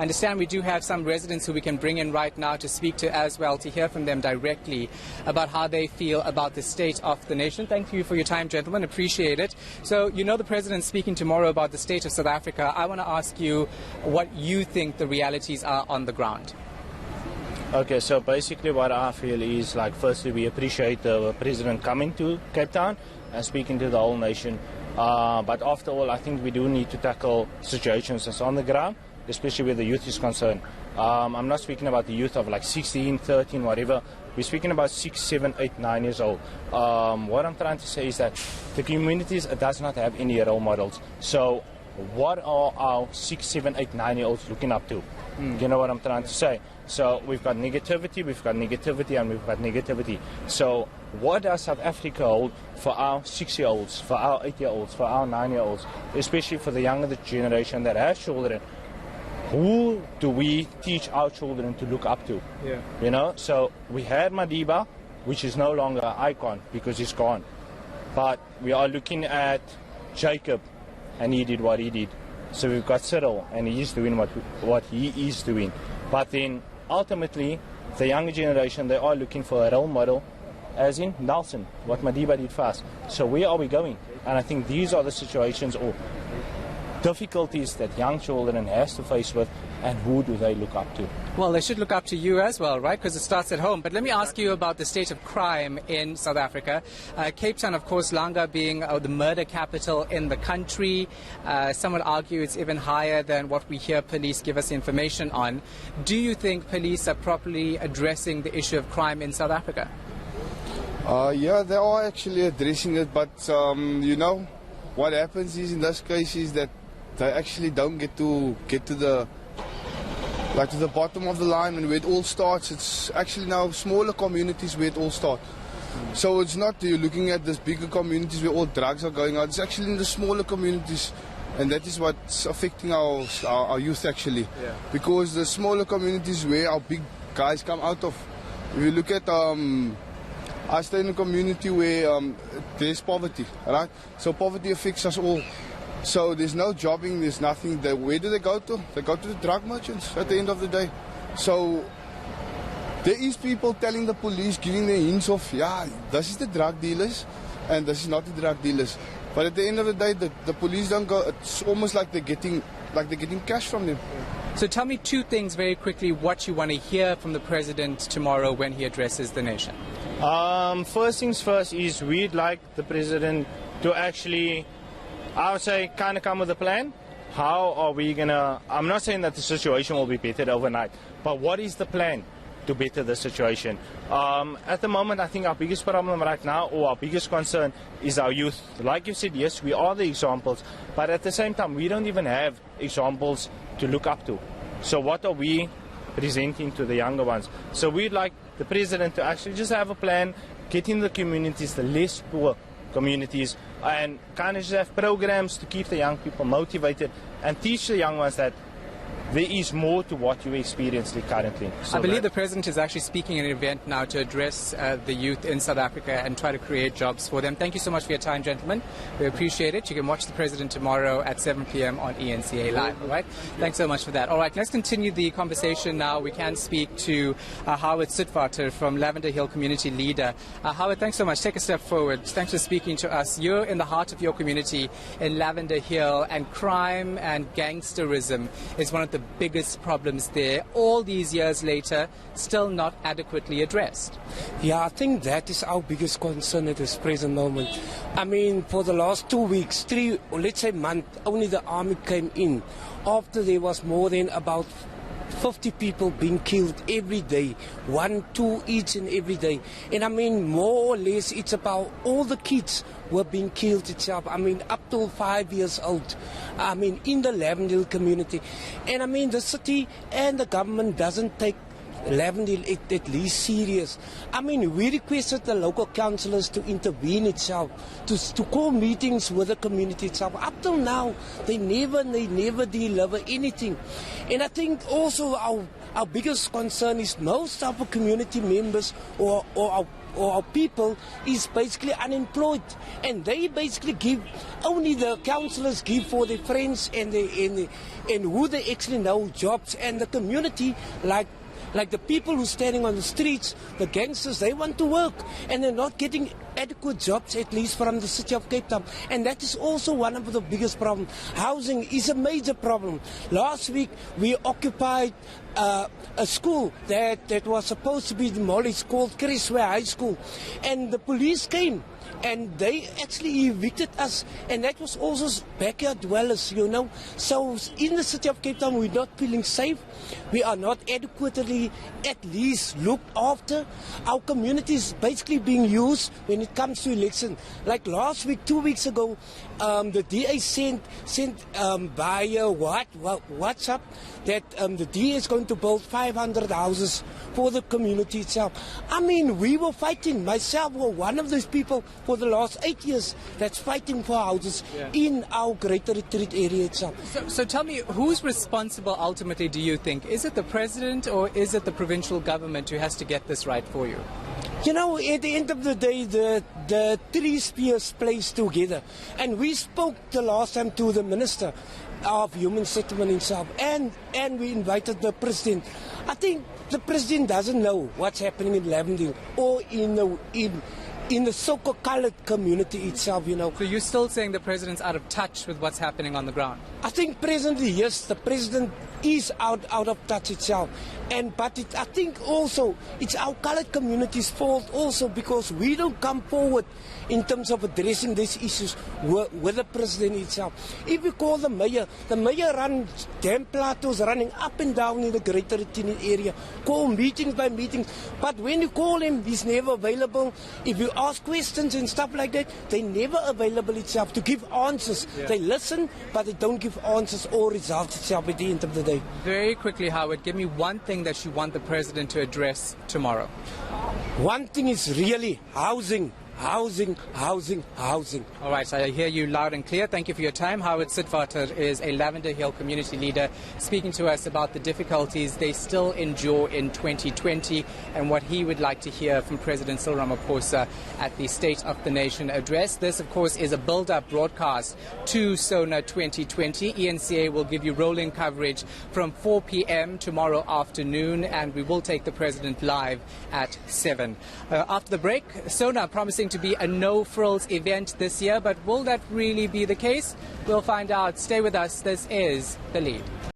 I understand we do have some residents who we can bring in right now to speak to as well, to hear from them directly about how they feel about the state of the nation. Thank you for your time, gentlemen. Appreciate it. So, you know the President's speaking tomorrow about the state of South Africa. I want to ask you what you think the realities are on the ground. Okay, so basically what I feel is, like, firstly, we appreciate the President coming to Cape Town and speaking to the whole nation. But after all, I think we do need to tackle situations that's on the ground, especially where the youth is concerned. I'm not speaking about the youth of like 16, 13, whatever. We're speaking about 6, 7, 8, 9 years old. What I'm trying to say is that the communities does not have any role models. So what are our 6, 7, 8, 9-year-olds looking up to? You know what I'm trying to say? So we've got negativity, and we've got negativity. So what does South Africa hold for our 6-year-olds, for our 8-year-olds, for our 9-year-olds, especially for the younger generation that has children? Who do we teach our children to look up to? Yeah. You know, so we had Madiba, which is no longer an icon because he's gone. But we are looking at Jacob, and he did what he did. So we've got Cyril, and he is doing what he is doing. But then ultimately, the younger generation, they are looking for a role model, as in Nelson, what Madiba did fast. So where are we going? And I think these are the situations or difficulties that young children has to face with, and who do they look up to? Well, they should look up to you as well, right? Because it starts at home. But let me ask you about the state of crime in South Africa. Cape Town, of course, Langa being the murder capital in the country. Some would argue it's even higher than what we hear police give us information on. Do you think police are properly addressing the issue of crime in South Africa? Yeah, they are actually addressing it, but you know, what happens is in this case is that they actually don't get to the bottom of the line, and where it all starts. It's actually now smaller communities where it all starts. So it's not you're looking at this bigger communities where all drugs are going out. It's actually in the smaller communities, and that is what's affecting our youth actually. Yeah. Because the smaller communities where our big guys come out of. If you look at I stay in a community where there's poverty, right? So poverty affects us all. So there's no jobbing, there's nothing. Where do they go to? They go to the drug merchants at the end of the day. So there is people telling the police, giving the hints of, yeah, this is the drug dealers and this is not the drug dealers. But at the end of the day, the police don't go. It's almost like they're getting cash from them. So tell me two things very quickly what you want to hear from the President tomorrow when he addresses the nation. First things first is we'd like the President to actually, I would say, kind of come with a plan. How are we going to, I'm not saying that the situation will be bettered overnight, but what is the plan to better the situation? At the moment, I think our biggest problem right now, or our biggest concern, is our youth. Like you said, yes, we are the examples, but at the same time, we don't even have examples to look up to. So what are we presenting to the younger ones? So we'd like the President to actually just have a plan, get in the communities, the less poor communities, and kind of just have programs to keep the young people motivated and teach the young ones that there is more to what you experience currently. So I believe the President is actually speaking at an event now to address the youth in South Africa and try to create jobs for them. Thank you so much for your time, gentlemen. We appreciate it. You can watch the President tomorrow at 7 p.m. on ENCA Live. All right? Thanks so much for that. All right, let's continue the conversation now. We can speak to Howard Sitwater from Lavender Hill Community Leader. Howard, thanks so much. Take a step forward. Thanks for speaking to us. You're in the heart of your community in Lavender Hill, and crime and gangsterism is one of the biggest problems there. All these years later, still not adequately addressed. Yeah, I think that is our biggest concern at this present moment. I mean, for the last 2 weeks, 3, or let's say month, only the army came in. After there was more than about 50 people being killed every day, 1, 2 each and every day. And I mean, more or less, it's about all the kids were being killed itself. I mean, up to 5 years old. I mean, in the Lavender community. And I mean, the city and the government doesn't take Lavender at least serious. I mean, we requested the local councillors to intervene itself, to call meetings with the community itself. Up till now, they never deliver anything. And I think also our biggest concern is most of our community members or our people is basically unemployed, and they basically give, only the councillors give for their friends and who they actually know jobs, and the community, like the people who are standing on the streets, the gangsters, they want to work and they're not getting adequate jobs, at least from the city of Cape Town. And that is also one of the biggest problems. Housing is a major problem. Last week we occupied a school that was supposed to be demolished called Crisway High School, and the police came and they actually evicted us, and that was also backyard dwellers, you know. So in the city of Cape Town we're not feeling safe, we are not adequately at least looked after. Our community is basically being used when it comes to election. Like last week, 2 weeks ago, the DA sent via WhatsApp that the DA is going to build 500 houses for the community itself. I mean, we were fighting. Myself was one of those people for the last 8 years that's fighting for houses in our Greater Retreat area itself. So tell me, who's responsible ultimately, do you think? Is it the president or is it the provincial government who has to get this right for you? You know, at the end of the day, the three spheres plays together. And we spoke the last time to the Minister of Human Settlement himself, and we invited the President. I think the President doesn't know what's happening in Lavendale or in the so-called coloured community itself, you know. So you're still saying the President's out of touch with what's happening on the ground? I think presently, yes, the President is out of touch itself. But I think also it's our coloured community's fault also, because we don't come forward in terms of addressing these issues with the President itself. If you call the mayor runs damn plateaus running up and down in the Greater Retreat area, call meetings by meetings, but when you call him, he's never available. If you ask questions and stuff like that, they're never available itself to give answers. Yeah. They listen, but they don't give answers or results itself at the end of the day. Very quickly, Howard, give me one thing that you want the President to address tomorrow. One thing is really housing. Housing. All right, so I hear you loud and clear. Thank you for your time. Howard Sitwater is a Lavender Hill community leader speaking to us about the difficulties they still endure in 2020 and what he would like to hear from President Cyril Ramaphosa at the State of the Nation address. This, of course, is a build-up broadcast to Sona 2020. ENCA will give you rolling coverage from 4 p.m. tomorrow afternoon, and we will take the President live at 7. After the break, Sona promising to be a no-frills event this year, but will that really be the case? We'll find out. Stay with us. This is The Lead.